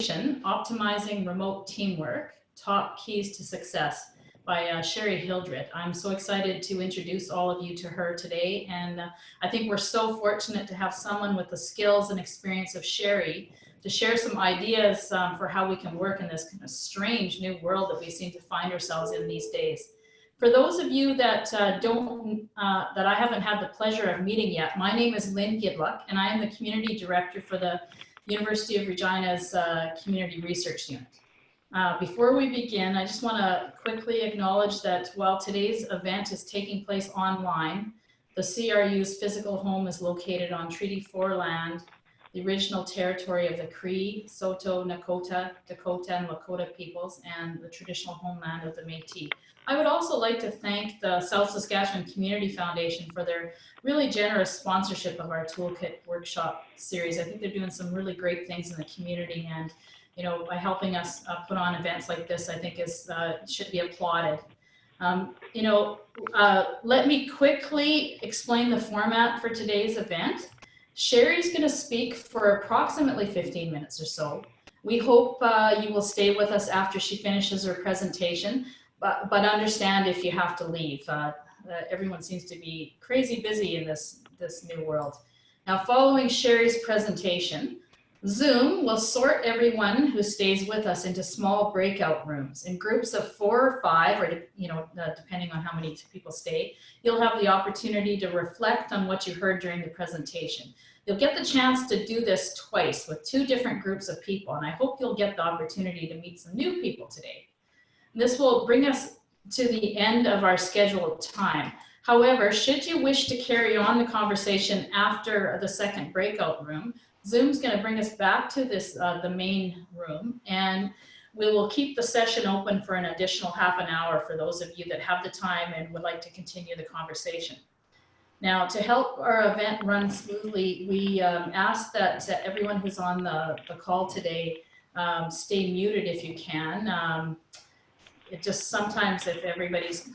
Optimizing Remote Teamwork, Top Keys to Success by Shari Hildred. I'm so excited to introduce all of you to her today, and I think we're so fortunate to have someone with the skills and experience of Shari to share some ideas for how we can work in this kind of strange new world that we seem to find ourselves in these days. For those of you that that I haven't had the pleasure of meeting yet, my name is Lynn Gidluck, and I am the Community Director for the University of Regina's Community Research Unit. Before we begin, I just want to quickly acknowledge that while today's event is taking place online, the CRU's physical home is located on Treaty 4 land, the original territory of the Cree, Saulteaux, Nakota, Dakota, and Lakota peoples, and the traditional homeland of the Métis. I would also like to thank the South Saskatchewan Community Foundation for their really generous sponsorship of our ToolKit workshop series. I think they're doing some really great things in the community, and by helping us put on events like this, I think should be applauded. Let me quickly explain the format for today's event. Shari's going to speak for approximately 15 minutes or so. We hope you will stay with us after she finishes her presentation, but understand if you have to leave. Everyone seems to be crazy busy in this new world. Now, following Shari's presentation, Zoom will sort everyone who stays with us into small breakout rooms in groups of 4 or 5, or depending on how many people stay. You'll have the opportunity to reflect on what you heard during the presentation. You'll get the chance to do this twice with 2 different groups of people, and I hope you'll get the opportunity to meet some new people today. This will bring us to the end of our scheduled time. However, should you wish to carry on the conversation after the second breakout room, Zoom's going to bring us back to the main room, and we will keep the session open for an additional half an hour for those of you that have the time and would like to continue the conversation. Now, to help our event run smoothly, we ask that everyone who's on the call today stay muted if you can. It just sometimes if everybody's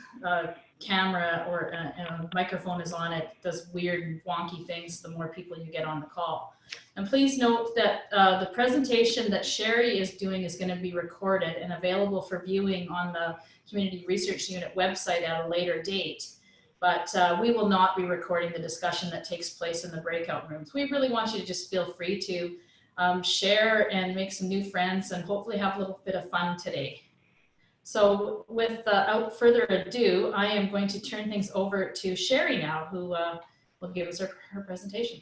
camera or a microphone is on, it does weird wonky things the more people you get on the call. And please note that the presentation that Shari is doing is going to be recorded and available for viewing on the Community Research Unit website at a later date. But we will not be recording the discussion that takes place in the breakout rooms. We really want you to just feel free to share and make some new friends and hopefully have a little bit of fun today. So without further ado, I am going to turn things over to Shari now, who will give us her presentation.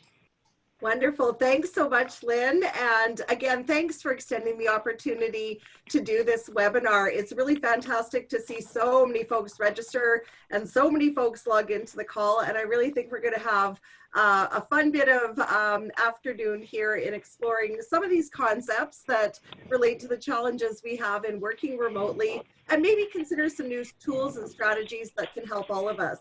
Wonderful. Thanks so much, Lynn. And again, thanks for extending the opportunity to do this webinar. It's really fantastic to see so many folks register and so many folks log into the call. And I really think we're going to have a fun bit of afternoon here in exploring some of these concepts that relate to the challenges we have in working remotely, and maybe consider some new tools and strategies that can help all of us.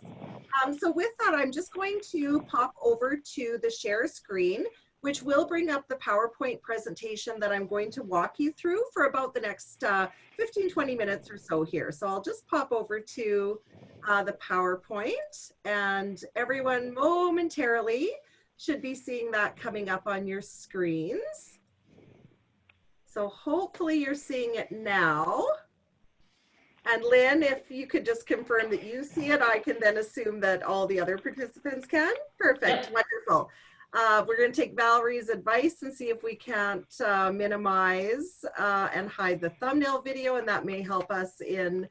So with that, I'm just going to pop over to the share screen, which will bring up the PowerPoint presentation that I'm going to walk you through for about the next 15-20 minutes or so here. So I'll just pop over to the PowerPoint, and everyone momentarily should be seeing that coming up on your screens. So hopefully you're seeing it now. And Lynn, if you could just confirm that you see it, I can then assume that all the other participants can. Perfect, wonderful. We're going to take Valerie's advice and see if we can't minimize and hide the thumbnail video, and that may help us in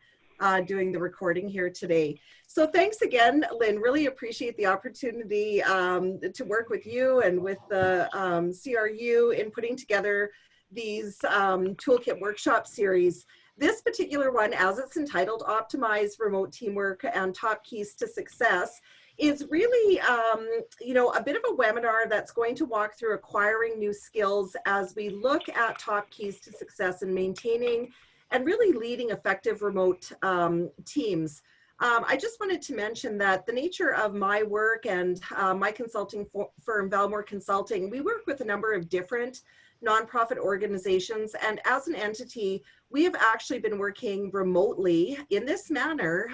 doing the recording here today. So thanks again, Lynn. Really appreciate the opportunity to work with you and with the CRU in putting together these ToolKit workshop series. This particular one, as it's entitled, Optimize Remote Teamwork and Top Keys to Success, is really, a bit of a webinar that's going to walk through acquiring new skills as we look at top keys to success in maintaining and really leading effective remote teams. I just wanted to mention that the nature of my work and my consulting firm, Valmore Consulting, we work with a number of different nonprofit organizations, and as an entity, we have actually been working remotely in this manner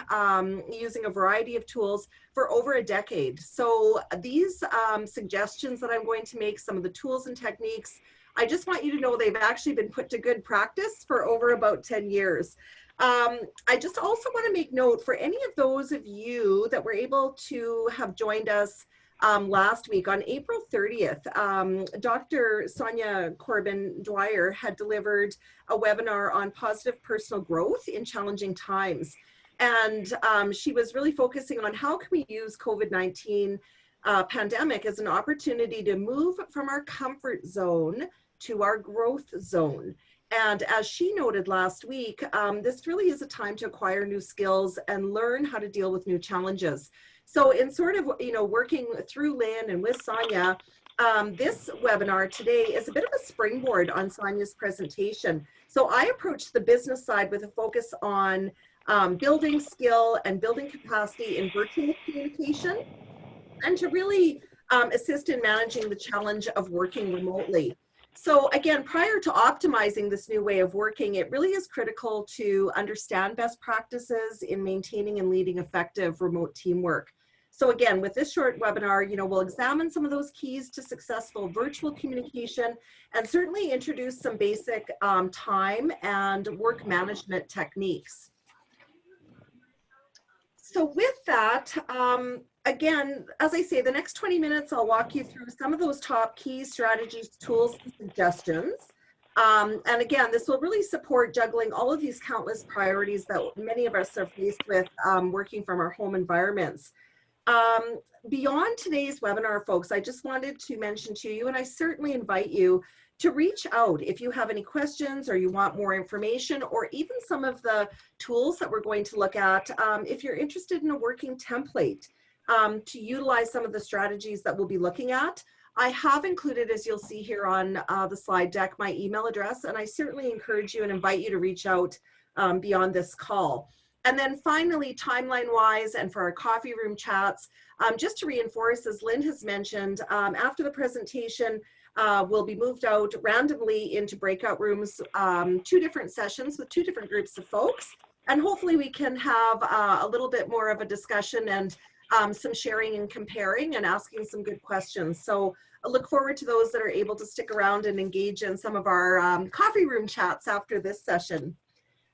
using a variety of tools for over a decade. So these suggestions that I'm going to make, some of the tools and techniques I just want you to know they've actually been put to good practice for over about 10 years. I just also want to make note for any of those of you that were able to have joined us last week on April 30th, Dr. Sonia Corbin-Dwyer had delivered a webinar on positive personal growth in challenging times. And she was really focusing on how can we use COVID-19 pandemic as an opportunity to move from our comfort zone to our growth zone. And as she noted last week, this really is a time to acquire new skills and learn how to deal with new challenges. So in sort of, working through Lynn and with Sonia, this webinar today is a bit of a springboard on Sonia's presentation. So I approached the business side with a focus on building skill and building capacity in virtual communication, and to really assist in managing the challenge of working remotely. So again, prior to optimizing this new way of working, it really is critical to understand best practices in maintaining and leading effective remote teamwork. So again, with this short webinar, we'll examine some of those keys to successful virtual communication and certainly introduce some basic time and work management techniques. So with that, again, as I say, the next 20 minutes, I'll walk you through some of those top keys, strategies, tools, and suggestions. And again, this will really support juggling all of these countless priorities that many of us are faced with working from our home environments. Beyond today's webinar, folks, I just wanted to mention to you, and I certainly invite you to reach out if you have any questions or you want more information, or even some of the tools that we're going to look at. If you're interested in a working template to utilize some of the strategies that we'll be looking at, I have included, as you'll see here on the slide deck, my email address, and I certainly encourage you and invite you to reach out beyond this call. And then finally, timeline-wise and for our coffee room chats, just to reinforce, as Lynn has mentioned, after the presentation, we'll be moved out randomly into breakout rooms, 2 different sessions with 2 different groups of folks. And hopefully we can have a little bit more of a discussion and some sharing and comparing and asking some good questions. So I look forward to those that are able to stick around and engage in some of our coffee room chats after this session.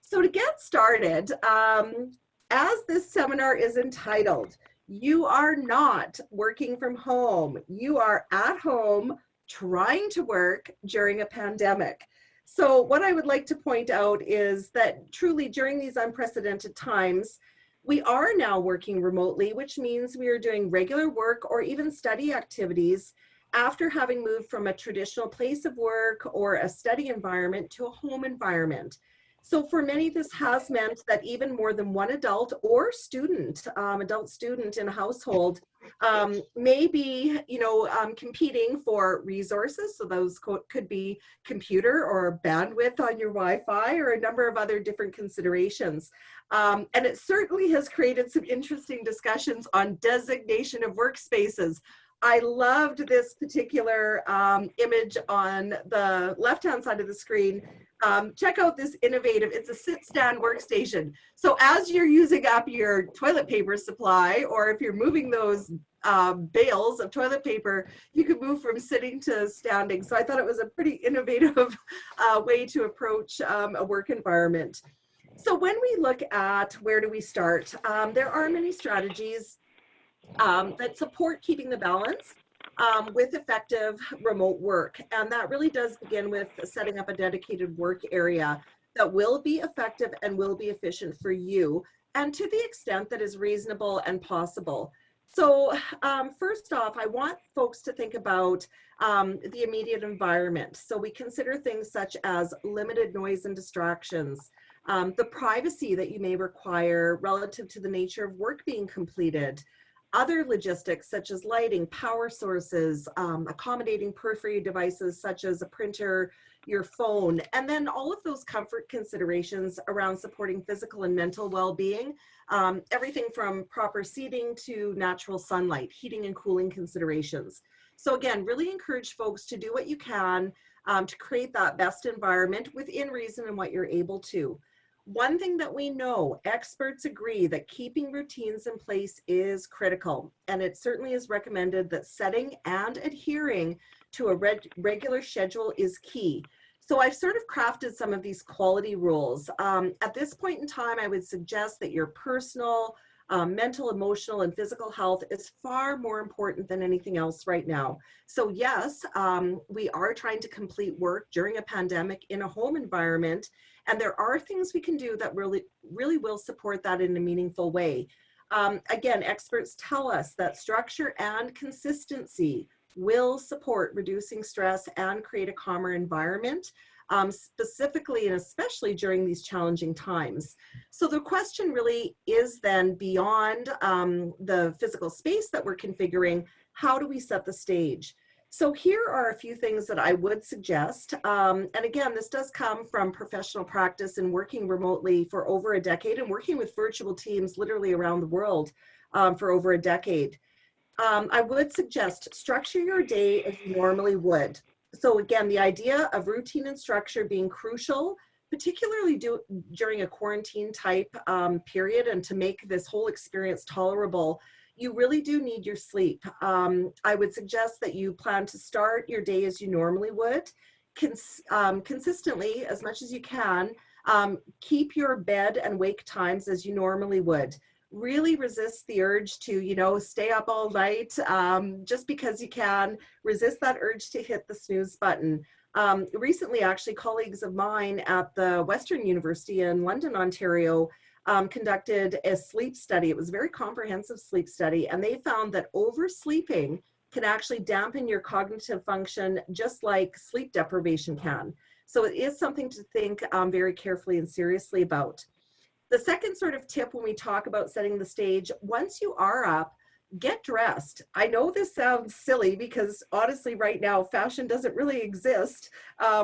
So to get started, as this seminar is entitled, you are not working from home. You are at home trying to work during a pandemic. So what I would like to point out is that truly during these unprecedented times, we are now working remotely, which means we are doing regular work or even study activities after having moved from a traditional place of work or a study environment to a home environment. So for many, this has meant that even more than one adult or student, adult student in a household may be, competing for resources. So those could be computer or bandwidth on your Wi-Fi or a number of other different considerations. And it certainly has created some interesting discussions on designation of workspaces. I loved this particular image on the left-hand side of the screen. Check out this innovative, it's a sit-stand workstation. So as you're using up your toilet paper supply, or if you're moving those bales of toilet paper, you could move from sitting to standing. So I thought it was a pretty innovative way to approach a work environment. So when we look at where do we start, there are many strategies that support keeping the balance with effective remote work. And that really does begin with setting up a dedicated work area that will be effective and will be efficient for you, and to the extent that is reasonable and possible. So first off, I want folks to think about the immediate environment. So we consider things such as limited noise and distractions, the privacy that you may require relative to the nature of work being completed, other logistics such as lighting, power sources, accommodating periphery devices such as a printer, your phone, and then all of those comfort considerations around supporting physical and mental well-being, everything from proper seating to natural sunlight, heating and cooling considerations. So again, really encourage folks to do what you can to create that best environment within reason and what you're able to. One thing that we know, experts agree that keeping routines in place is critical, and it certainly is recommended that setting and adhering to a regular schedule is key. So I've sort of crafted some of these quality rules. At this point in time, I would suggest that your personal, mental, emotional, and physical health is far more important than anything else right now. So yes, we are trying to complete work during a pandemic in a home environment, and there are things we can do that really will support that in a meaningful way. Again, experts tell us that structure and consistency will support reducing stress and create a calmer environment, specifically and especially during these challenging times. So the question really is then, beyond the physical space that we're configuring, how do we set the stage? So here are a few things that I would suggest. And again, this does come from professional practice and working remotely for over a decade and working with virtual teams literally around the world for over a decade. I would suggest structure your day as you normally would. So again, the idea of routine and structure being crucial, particularly during a quarantine type period, and to make this whole experience tolerable, you really do need your sleep. I would suggest that you plan to start your day as you normally would, consistently as much as you can. Keep your bed and wake times as you normally would. Really resist the urge to, stay up all night just because you can. Resist that urge to hit the snooze button. Recently, actually, colleagues of mine at the Western University in London, Ontario, conducted a sleep study. It was a very comprehensive sleep study, and they found that oversleeping can actually dampen your cognitive function just like sleep deprivation can. So it is something to think very carefully and seriously about. The second sort of tip when we talk about setting the stage, once you are up, get dressed. I know this sounds silly because honestly right now fashion doesn't really exist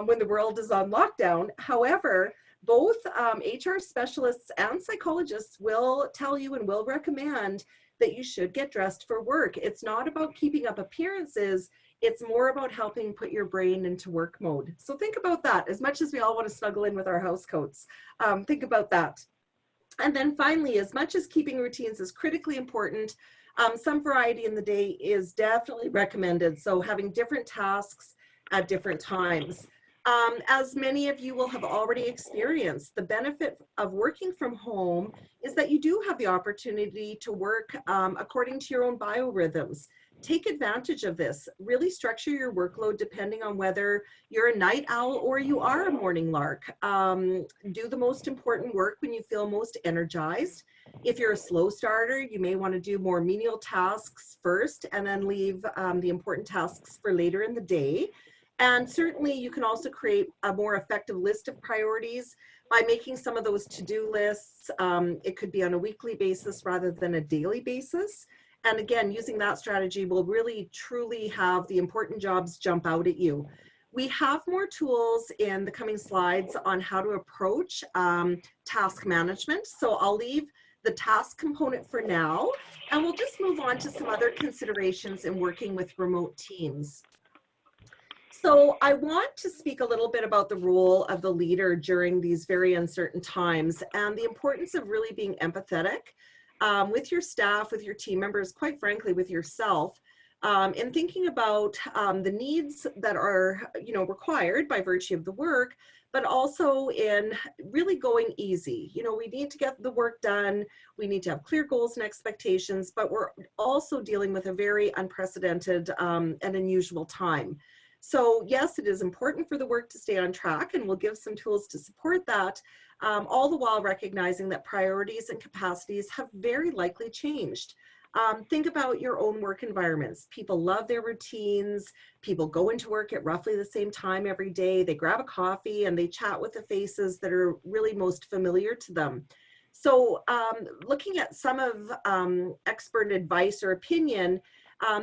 when the world is on lockdown. However, both HR specialists and psychologists will tell you and will recommend that you should get dressed for work. It's not about keeping up appearances. It's more about helping put your brain into work mode. So think about that. As much as we all want to snuggle in with our house coats, think about that. And then finally, as much as keeping routines is critically important, some variety in the day is definitely recommended. So having different tasks at different times. As many of you will have already experienced, the benefit of working from home is that you do have the opportunity to work according to your own biorhythms. Take advantage of this. Really structure your workload depending on whether you're a night owl or you are a morning lark. Do the most important work when you feel most energized. If you're a slow starter, you may want to do more menial tasks first and then leave the important tasks for later in the day. And certainly you can also create a more effective list of priorities by making some of those to-do lists. It could be on a weekly basis rather than a daily basis. And again, using that strategy will really truly have the important jobs jump out at you. We have more tools in the coming slides on how to approach task management. So I'll leave the task component for now, and we'll just move on to some other considerations in working with remote teams. So I want to speak a little bit about the role of the leader during these very uncertain times and the importance of really being empathetic with your staff, with your team members, quite frankly, with yourself, in thinking about the needs that are, required by virtue of the work, but also in really going easy. We need to get the work done. We need to have clear goals and expectations, but we're also dealing with a very unprecedented and unusual time. So yes, it is important for the work to stay on track, and we'll give some tools to support that, all the while recognizing that priorities and capacities have very likely changed. Think about your own work environments. People love their routines. People go into work at roughly the same time every day. They grab a coffee and they chat with the faces that are really most familiar to them. So looking at some of expert advice or opinion,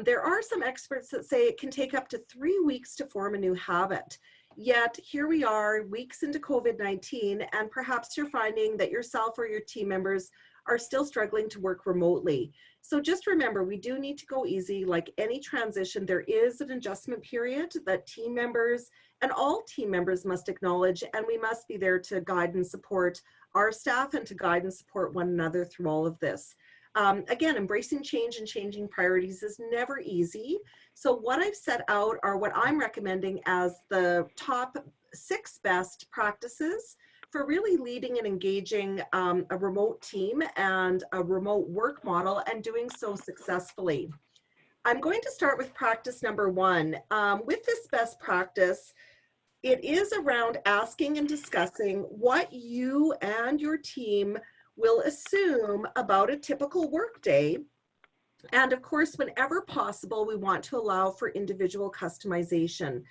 there are some experts that say it can take up to 3 weeks to form a new habit. Yet here we are weeks into COVID-19, and perhaps you're finding that yourself or your team members are still struggling to work remotely. So just remember, we do need to go easy. Like any transition, there is an adjustment period that team members and all team members must acknowledge, and we must be there to guide and support our staff and to guide and support one another through all of this. Again, embracing change and changing priorities is never easy. So what I've set out are what I'm recommending as the top 6 best practices for really leading and engaging a remote team and a remote work model and doing so successfully. I'm going to start with practice number 1. With this best practice, it is around asking and discussing what you and your team will assume about a typical workday. And of course, whenever possible, we want to allow for individual customization.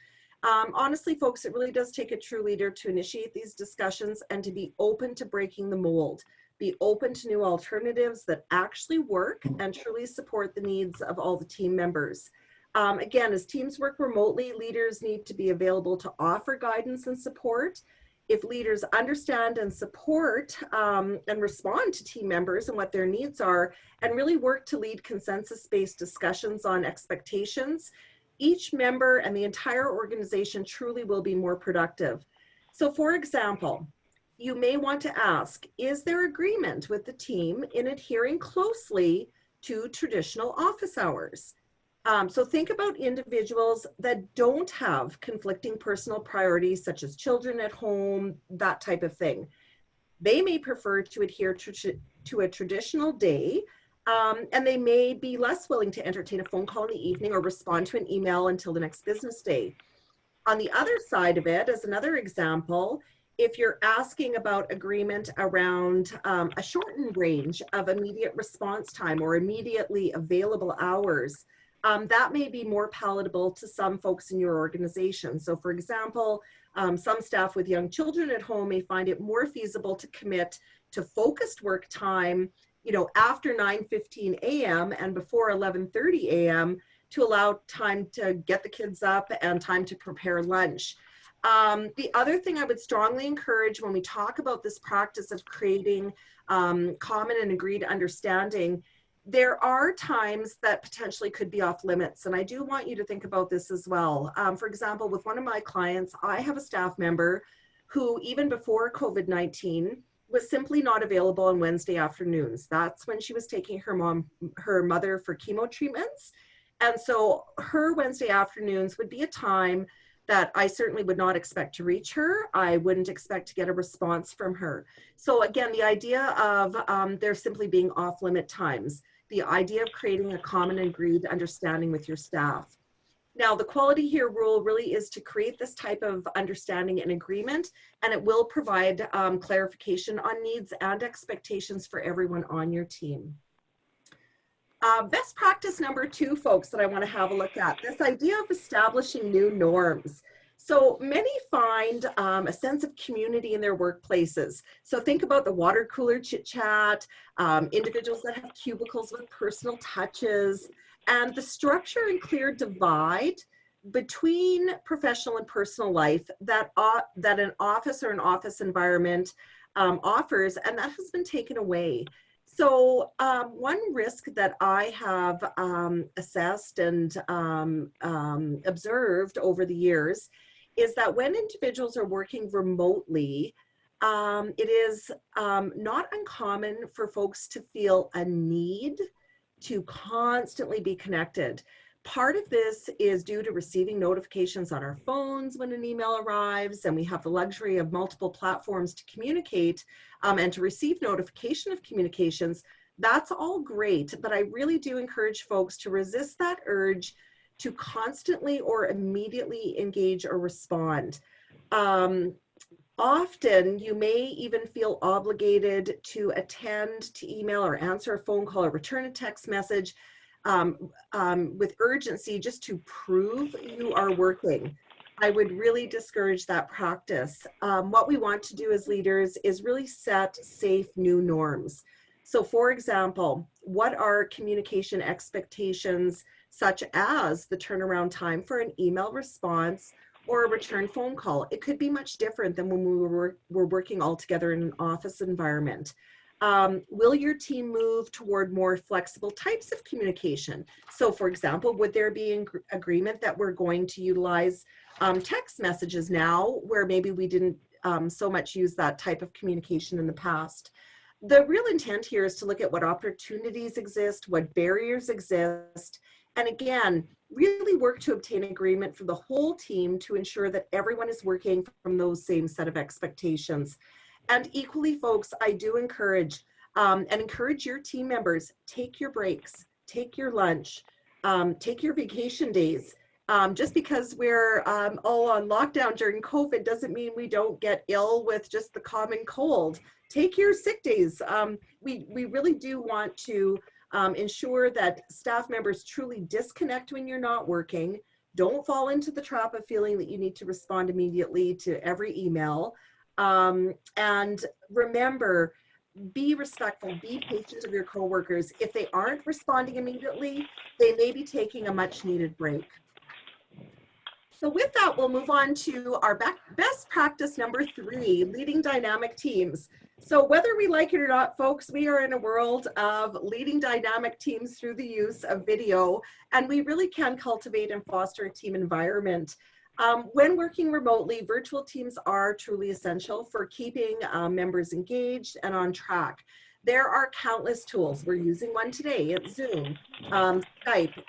Honestly, folks, it really does take a true leader to initiate these discussions and to be open to breaking the mold, be open to new alternatives that actually work and truly support the needs of all the team members. Again, as teams work remotely, leaders need to be available to offer guidance and support. If leaders understand and support and respond to team members and what their needs are, and really work to lead consensus-based discussions on expectations, each member and the entire organization truly will be more productive. So for example, you may want to ask, is there agreement with the team in adhering closely to traditional office hours? So think about individuals that don't have conflicting personal priorities, such as children at home, that type of thing. They may prefer to adhere to a traditional day, and they may be less willing to entertain a phone call in the evening or respond to an email until the next business day. On the other side of it, as another example, if you're asking about agreement around a shortened range of immediate response time or immediately available hours, that may be more palatable to some folks in your organization. So for example, some staff with young children at home may find it more feasible to commit to focused work time, after 9:15 a.m. and before 11:30 a.m. to allow time to get the kids up and time to prepare lunch. The other thing I would strongly encourage when we talk about this practice of creating common and agreed understanding, there are times that potentially could be off limits. And I do want you to think about this as well. For example, with one of my clients, I have a staff member who even before COVID-19 was simply not available on Wednesday afternoons. That's when she was taking her mother for chemo treatments. And so her Wednesday afternoons would be a time that I certainly would not expect to reach her. I wouldn't expect to get a response from her. So again, the idea of there simply being off-limit times, the idea of creating a common and agreed understanding with your staff. Now, the quality here rule really is to create this type of understanding and agreement, and it will provide clarification on needs and expectations for everyone on your team. Best practice number 2, folks, that I want to have a look at, this idea of establishing new norms. So many find a sense of community in their workplaces. So think about the water cooler chit chat, individuals that have cubicles with personal touches, and the structure and clear divide between professional and personal life that an office or an office environment offers, and that has been taken away. So one risk that I have assessed and observed over the years is that when individuals are working remotely, it is not uncommon for folks to feel a need to constantly be connected. Part of this is due to receiving notifications on our phones when an email arrives, and we have the luxury of multiple platforms to communicate and to receive notification of communications. That's all great, but I really do encourage folks to resist that urge to constantly or immediately engage or respond. Often you may even feel obligated to attend to email or answer a phone call or return a text message with urgency just to prove you are working. I would really discourage that practice. What we want to do as leaders is really set safe new norms. So for example, what are communication expectations such as the turnaround time for an email response or a return phone call? It could be much different than when we were working all together in an office environment. Will your team move toward more flexible types of communication? So for example, would there be an agreement that we're going to utilize text messages now where maybe we didn't so much use that type of communication in the past? The real intent here is to look at what opportunities exist, what barriers exist, and again, really work to obtain agreement for the whole team to ensure that everyone is working from those same set of expectations. And equally, folks, I do encourage and encourage your team members, take your breaks, take your lunch, take your vacation days. Just because we're all on lockdown during COVID doesn't mean we don't get ill with just the common cold. Take your sick days. We really do want to ensure that staff members truly disconnect when you're not working. Don't fall into the trap of feeling that you need to respond immediately to every email. And remember, be respectful, be patient of your coworkers. If they aren't responding immediately, they may be taking a much needed break. So with that, we'll move on to our best practice number 3, leading dynamic teams. So whether we like it or not, folks, we are in a world of leading dynamic teams through the use of video, and we really can cultivate and foster a team environment. When working remotely, virtual teams are truly essential for keeping members engaged and on track. There are countless tools. We're using one today. It's Zoom, Skype,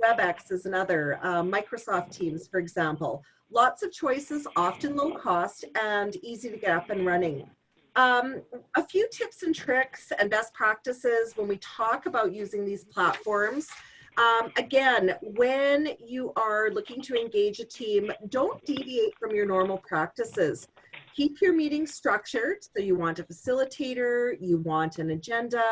WebEx is another, Microsoft Teams, for example. Lots of choices, often low cost and easy to get up and running. A few tips and tricks and best practices when we talk about using these platforms. Again, when you are looking to engage a team, don't deviate from your normal practices. Keep your meetings structured. So you want a facilitator, you want an agenda,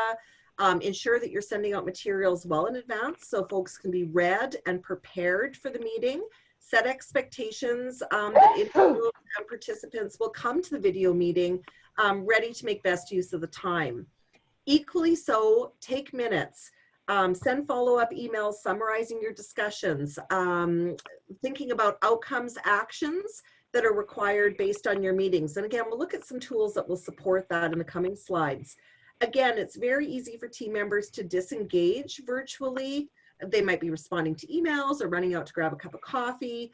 ensure that you're sending out materials well in advance so folks can be read and prepared for the meeting. Set expectations that individuals and participants will come to the video meeting ready to make best use of the time. Equally so, take minutes. Send follow-up emails summarizing your discussions, thinking about outcomes, actions that are required based on your meetings. And again, we'll look at some tools that will support that in the coming slides. Again, it's very easy for team members to disengage virtually. They might be responding to emails or running out to grab a cup of coffee.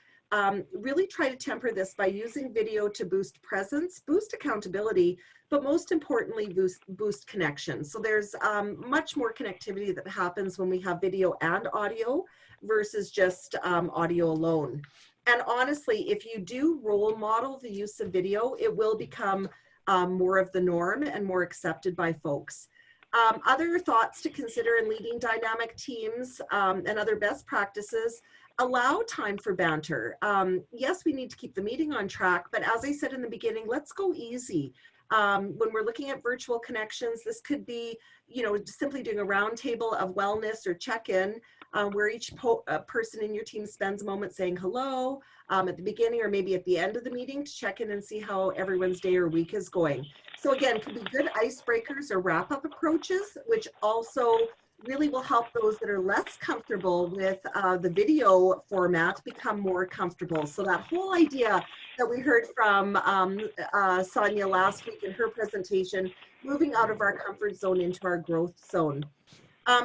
Really try to temper this by using video to boost presence, boost accountability, but most importantly, boost connection. So there's much more connectivity that happens when we have video and audio versus just audio alone. And honestly, if you do role model the use of video, it will become more of the norm and more accepted by folks. Other thoughts to consider in leading dynamic teams and other best practices: allow time for banter. Yes, we need to keep the meeting on track, but as I said in the beginning, let's go easy. When we're looking at virtual connections, this could be, you know, simply doing a roundtable of wellness or check-in where each person in your team spends a moment saying hello at the beginning or maybe at the end of the meeting to check in and see how everyone's day or week is going. So again, can be good icebreakers or wrap-up approaches, which also really will help those that are less comfortable with the video format become more comfortable. So that whole idea that we heard from Sonia last week in her presentation, moving out of our comfort zone into our growth zone.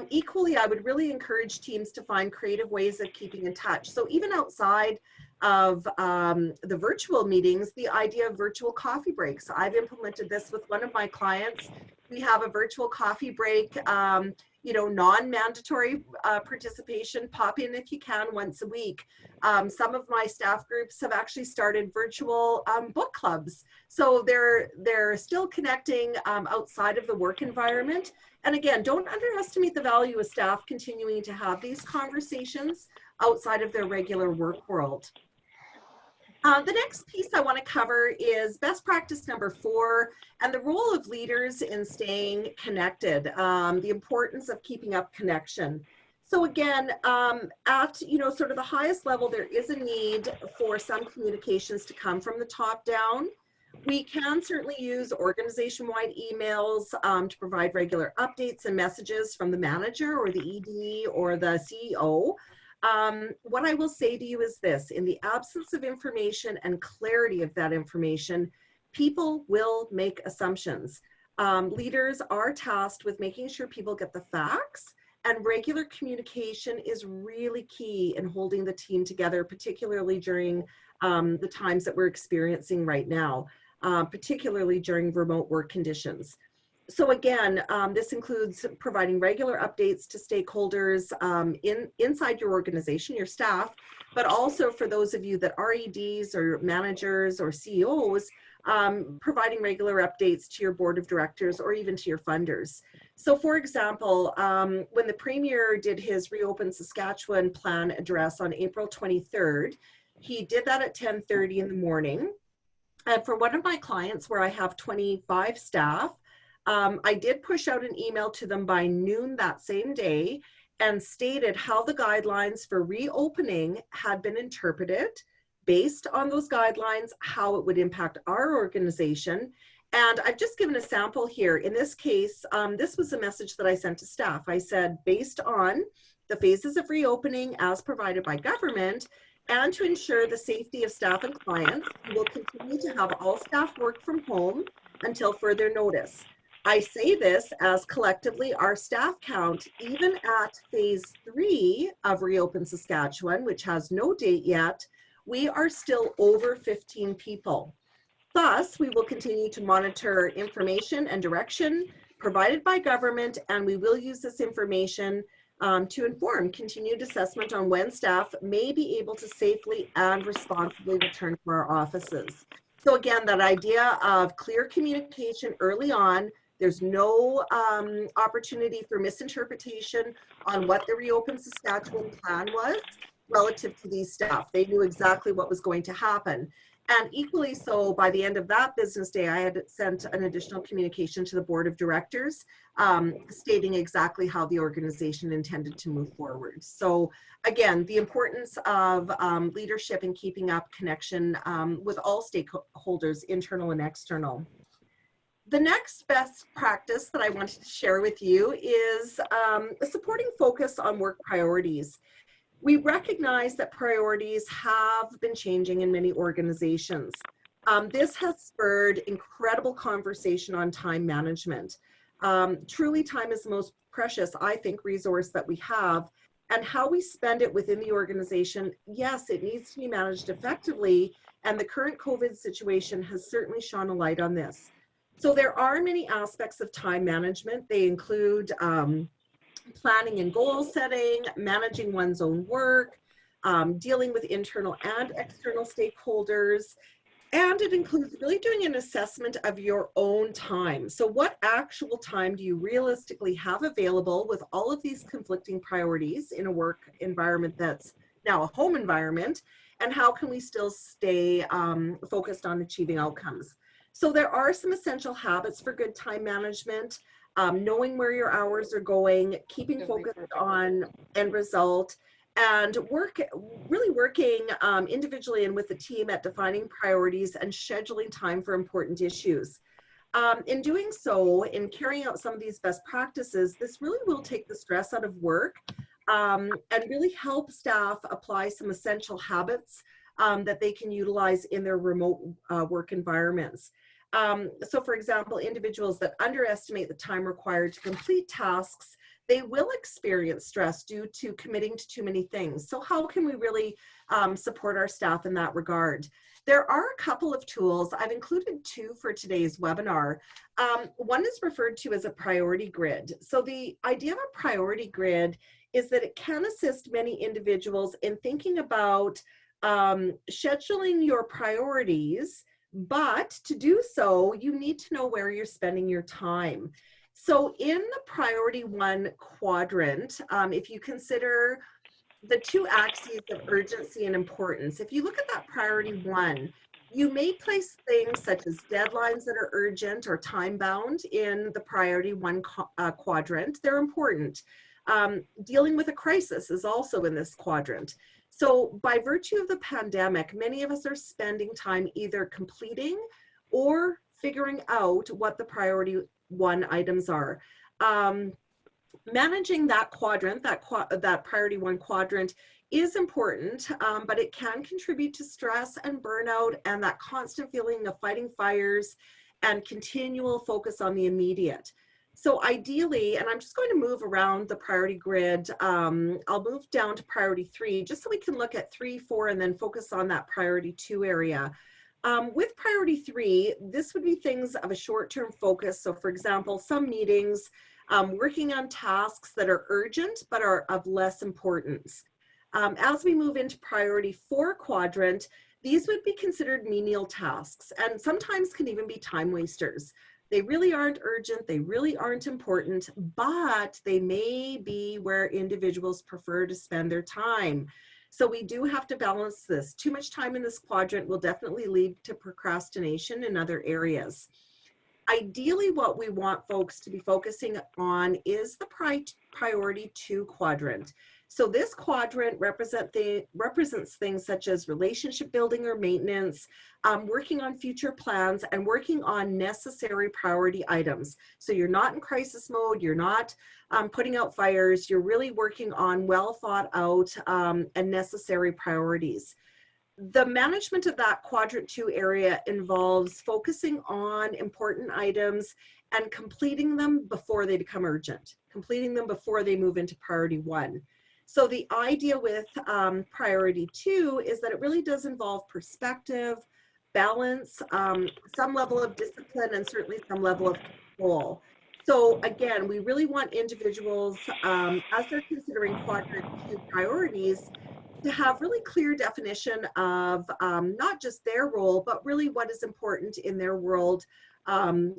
Equally, I would really encourage teams to find creative ways of keeping in touch. So even outside of the virtual meetings, the idea of virtual coffee breaks. I've implemented this with one of my clients. We have a virtual coffee break, you know, non-mandatory participation. Pop in if you can once a week. Some of my staff groups have actually started virtual book clubs. So they're still connecting outside of the work environment. And again, don't underestimate the value of staff continuing to have these conversations outside of their regular work world. The next piece I want to cover is best practice number 4 and the role of leaders in staying connected, the importance of keeping up connection. So again, at, you know, sort of the highest level, there is a need for some communications to come from the top down. We can certainly use organization-wide emails to provide regular updates and messages from the manager or the ED or the CEO. What I will say to you is this: in the absence of information and clarity of that information, people will make assumptions. Leaders are tasked with making sure people get the facts, and regular communication is really key in holding the team together, particularly during the times that we're experiencing right now, particularly during remote work conditions. So again, this includes providing regular updates to stakeholders inside your organization, your staff, but also for those of you that are EDs or managers or CEOs, providing regular updates to your board of directors or even to your funders. So for example, when the Premier did his Reopen Saskatchewan plan address on April 23rd, he did that at 10:30 in the morning. And for one of my clients where I have 25 staff, I did push out an email to them by noon that same day and stated how the guidelines for reopening had been interpreted based on those guidelines, how it would impact our organization. And I've just given a sample here. In this case, this was a message that I sent to staff. I said, based on the phases of reopening as provided by government, and to ensure the safety of staff and clients, we will continue to have all staff work from home until further notice. I say this as collectively our staff count, even at phase 3 of Reopen Saskatchewan, which has no date yet, we are still over 15 people. Thus, we will continue to monitor information and direction provided by government, and we will use this information to inform continued assessment on when staff may be able to safely and responsibly return to our offices. So again, that idea of clear communication early on, there's no opportunity for misinterpretation on what the Reopen Saskatchewan plan was relative to these staff. They knew exactly what was going to happen. And equally so, by the end of that business day, I had sent an additional communication to the board of directors stating exactly how the organization intended to move forward. So again, the importance of leadership and keeping up connection with all stakeholders, internal and external. The next best practice that I wanted to share with you is a supporting focus on work priorities. We recognize that priorities have been changing in many organizations. This has spurred incredible conversation on time management. Truly, time is the most precious, I think, resource that we have, and how we spend it within the organization, yes, it needs to be managed effectively, and the current COVID situation has certainly shone a light on this. So there are many aspects of time management. They include planning and goal setting, managing one's own work, dealing with internal and external stakeholders, and it includes really doing an assessment of your own time. So what actual time do you realistically have available with all of these conflicting priorities in a work environment that's now a home environment, and how can we still stay focused on achieving outcomes? So there are some essential habits for good time management. Knowing where your hours are going, keeping focused on end result, and really working individually and with the team at defining priorities and scheduling time for important issues. In doing so, in carrying out some of these best practices, this really will take the stress out of work and really help staff apply some essential habits that they can utilize in their remote work environments. So for example, individuals that underestimate the time required to complete tasks, they will experience stress due to committing to too many things. So how can we really support our staff in that regard? There are a couple of tools. I've included two for today's webinar. One is referred to as a priority grid. So the idea of a priority grid is that it can assist many individuals in thinking about scheduling your priorities, but to do so, you need to know where you're spending your time. So in the priority 1 quadrant, if you consider the two axes of urgency and importance, if you look at that priority 1, you may place things such as deadlines that are urgent or time bound in the priority 1 quadrant. They're important. Dealing with a crisis is also in this quadrant. So by virtue of the pandemic, many of us are spending time either completing or figuring out what the priority 1 items are. Managing that quadrant, that priority 1 quadrant is important, but it can contribute to stress and burnout and that constant feeling of fighting fires and continual focus on the immediate. So ideally, and I'm just going to move around the priority grid, I'll move down to priority 3 just so we can look at 3, 4, and then focus on that priority 2 area. With priority 3, this would be things of a short-term focus. So for example, some meetings, working on tasks that are urgent but are of less importance. As we move into priority 4 quadrant, these would be considered menial tasks and sometimes can even be time wasters. They really aren't urgent, they really aren't important, but they may be where individuals prefer to spend their time. So we do have to balance this. Too much time in this quadrant will definitely lead to procrastination in other areas. Ideally, what we want folks to be focusing on is the priority 2 quadrant. So this quadrant represents things such as relationship building or maintenance, working on future plans, and working on necessary priority items. So you're not in crisis mode, you're not putting out fires, you're really working on well thought out and necessary priorities. The management of that quadrant 2 area involves focusing on important items and completing them before they become urgent, completing them before they move into priority 1. So the idea with priority 2 is that it really does involve perspective, balance, some level of discipline, and certainly some level of control. So again, we really want individuals, as they're considering quadrant 2 priorities, to have really clear definition of not just their role, but really what is important in their world,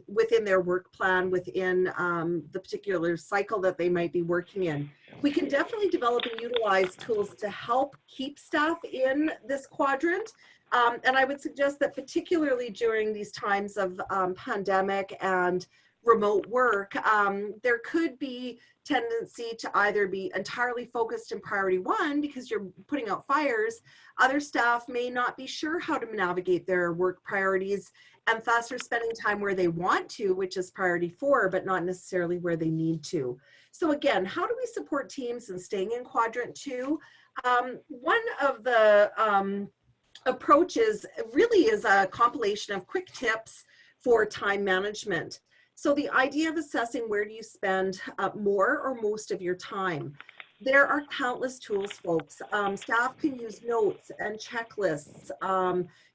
within their work plan, within the particular cycle that they might be working in. We can definitely develop and utilize tools to help keep staff in this quadrant. And I would suggest that particularly during these times of pandemic and remote work, there could be tendency to either be entirely focused in priority 1 because you're putting out fires. Other staff may not be sure how to navigate their work priorities and thus are spending time where they want to, which is priority 4, but not necessarily where they need to. So again, how do we support teams in staying in quadrant 2? One of the approaches really is a compilation of quick tips for time management. So the idea of assessing where do you spend more or most of your time. There are countless tools, folks. Staff can use notes and checklists,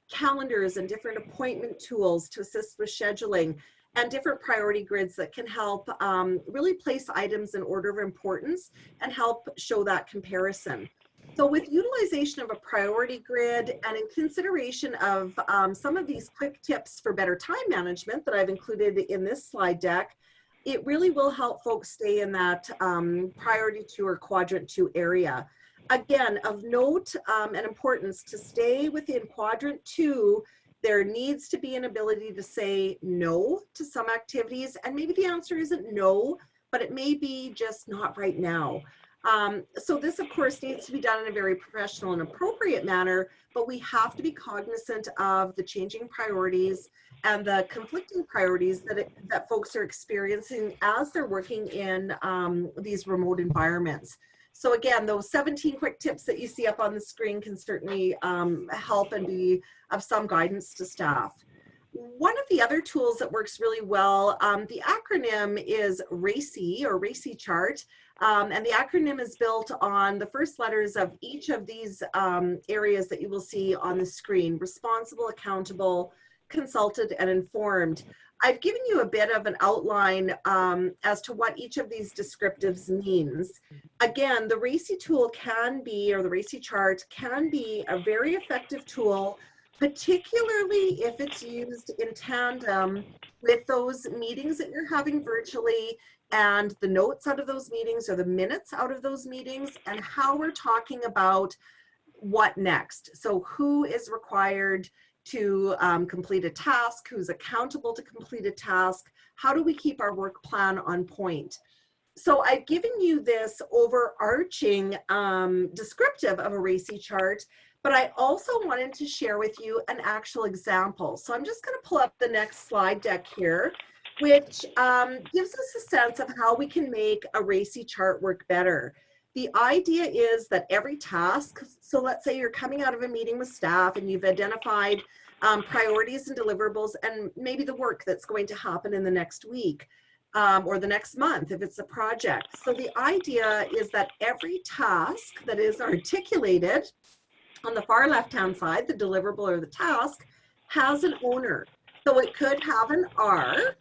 calendars and different appointment tools to assist with scheduling, and different priority grids that can help really place items in order of importance and help show that comparison. So with utilization of a priority grid and in consideration of some of these quick tips for better time management that I've included in this slide deck, it really will help folks stay in that priority 2 or quadrant 2 area. Again, of note and importance, to stay within quadrant 2, there needs to be an ability to say no to some activities, and maybe the answer isn't no, but it may be just not right now. So this, of course, needs to be done in a very professional and appropriate manner, but we have to be cognizant of the changing priorities and the conflicting priorities that folks are experiencing as they're working in these remote environments. So again, those 17 quick tips that you see up on the screen can certainly help and be of some guidance to staff. One of the other tools that works really well, the acronym is RACI or RACI Chart. And the acronym is built on the first letters of each of these areas that you will see on the screen: responsible, accountable, consulted, and informed. I've given you a bit of an outline as to what each of these descriptives means. Again, the RACI tool can be, or the RACI chart can be, a very effective tool, particularly if it's used in tandem with those meetings that you're having virtually and the notes out of those meetings or the minutes out of those meetings, and how we're talking about what next. So who is required to complete a task, who's accountable to complete a task, how do we keep our work plan on point? So I've given you this overarching descriptive of a RACI chart, but I also wanted to share with you an actual example. So I'm just going to pull up the next slide deck here, which gives us a sense of how we can make a RACI chart work better. The idea is that every task, so let's say you're coming out of a meeting with staff and you've identified priorities and deliverables and maybe the work that's going to happen in the next week or the next month if it's a project. So the idea is that every task that is articulated on the far left-hand side, the deliverable or the task, has an owner. So it could have an R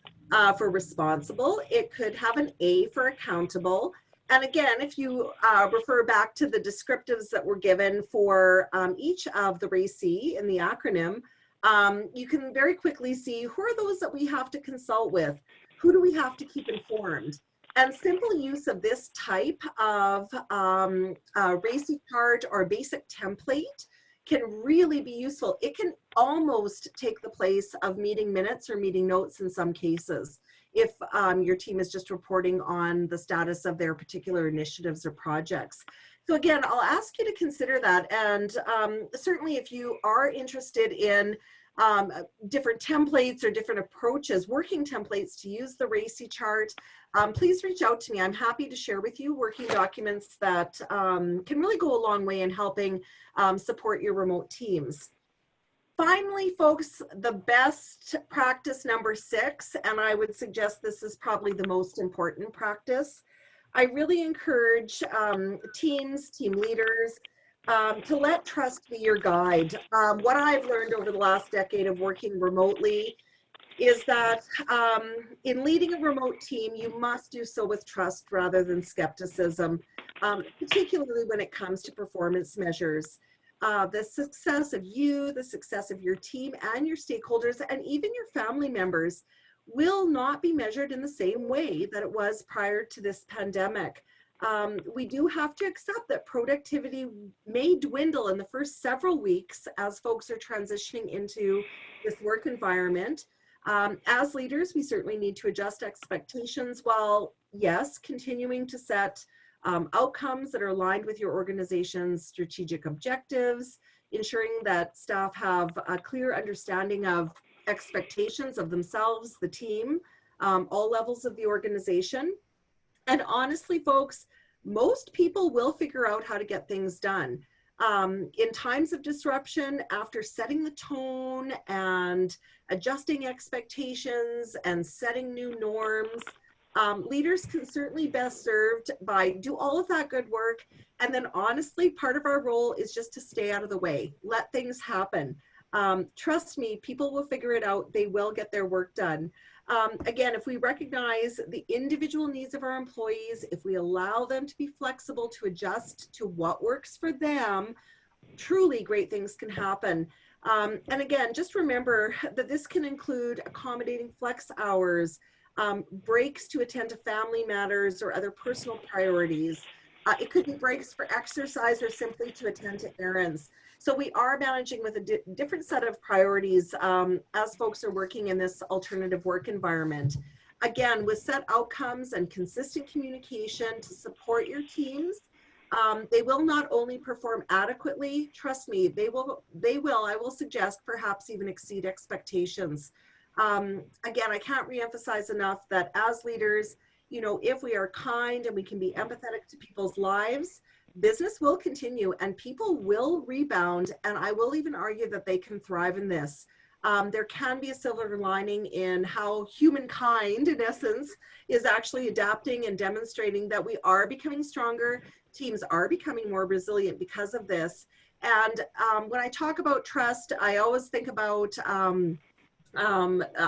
for responsible. It could have an A for accountable. And again, if you refer back to the descriptives that were given for each of the RACI in the acronym, you can very quickly see who are those that we have to consult with, who do we have to keep informed. And simple use of this type of RACI chart or basic template can really be useful. It can almost take the place of meeting minutes or meeting notes in some cases, if your team is just reporting on the status of their particular initiatives or projects. So again, I'll ask you to consider that. And certainly if you are interested in different templates or different approaches, working templates to use the RACI chart, please reach out to me. I'm happy to share with you working documents that can really go a long way in helping support your remote teams. Finally, folks, the best practice number 6, and I would suggest this is probably the most important practice. I really encourage teams, team leaders, to let trust be your guide. What I've learned over the last decade of working remotely is that in leading a remote team, you must do so with trust rather than skepticism, particularly when it comes to performance measures. The success of you, the success of your team and your stakeholders, and even your family members will not be measured in the same way that it was prior to this pandemic. We do have to accept that productivity may dwindle in the first several weeks as folks are transitioning into this work environment. As leaders, we certainly need to adjust expectations while, yes, continuing to set outcomes that are aligned with your organization's strategic objectives, ensuring that staff have a clear understanding of expectations of themselves, the team, all levels of the organization. And honestly, folks, most people will figure out how to get things done. In times of disruption, after setting the tone and adjusting expectations and setting new norms, leaders can certainly best served by do all of that good work. And then honestly, part of our role is just to stay out of the way, let things happen. Trust me, people will figure it out. They will get their work done. Again, if we recognize the individual needs of our employees, if we allow them to be flexible to adjust to what works for them, truly great things can happen. And again, just remember that this can include accommodating flex hours, breaks to attend to family matters or other personal priorities. It could be breaks for exercise or simply to attend to errands. So we are managing with a different set of priorities as folks are working in this alternative work environment. Again, with set outcomes and consistent communication to support your teams, they will not only perform adequately, trust me, I will suggest perhaps even exceed expectations. Again, I can't reemphasize enough that as leaders, you know, if we are kind and we can be empathetic to people's lives, business will continue and people will rebound. And I will even argue that they can thrive in this. There can be a silver lining in how humankind, in essence, is actually adapting and demonstrating that we are becoming stronger. Teams are becoming more resilient because of this. And when I talk about trust, I always think about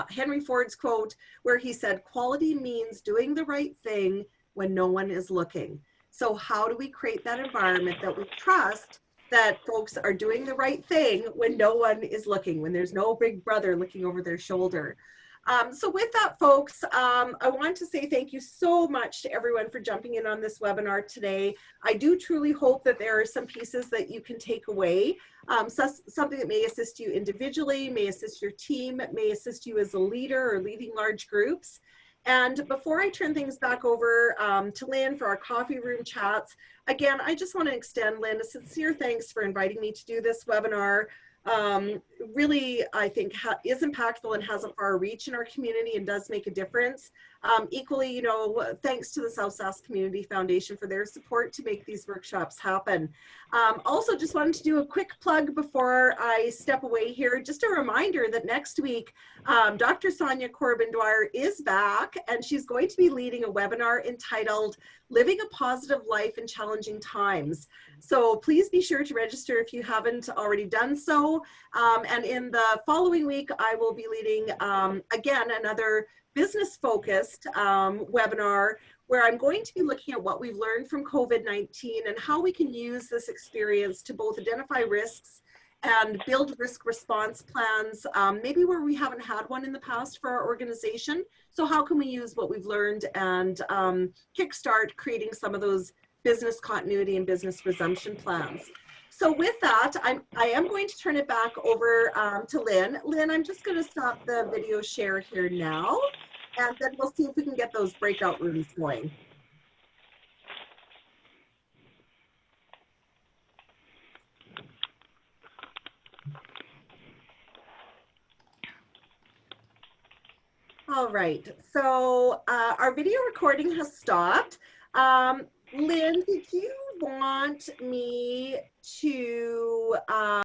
Henry Ford's quote where he said, quality means doing the right thing when no one is looking. So how do we create that environment that we trust that folks are doing the right thing when no one is looking, when there's no big brother looking over their shoulder? So with that, folks, I want to say thank you so much to everyone for jumping in on this webinar today. I do truly hope that there are some pieces that you can take away, something that may assist you individually, may assist your team, may assist you as a leader or leading large groups. And before I turn things back over to Lynn for our coffee room chats, again, I just want to extend, Lynn, a sincere thanks for inviting me to do this webinar. Really, I think is impactful and has a far reach in our community and does make a difference. Equally, you know, thanks to the South Sask Community Foundation for their support to make these workshops happen. Also, just wanted to do a quick plug before I step away here. Just a reminder that next week, Dr. Sonia Corbin-Dwyer is back and she's going to be leading a webinar entitled Living a Positive Life in Challenging Times. So please be sure to register if you haven't already done so. tomorrow. And in the following week, I will be leading, again, another business-focused webinar where I'm going to be looking at what we've learned from COVID-19 and how we can use this experience to both identify risks and build risk response plans, maybe where we haven't had one in the past for our organization. So how can we use what we've learned and kickstart creating some of those business continuity and business resumption plans? So with that, I am going to turn it back over to Lynn. Lynn, I'm just going to stop the video share here now, and then we'll see if we can get those breakout rooms going. All right, so our video recording has stopped. Lynn, did you want me to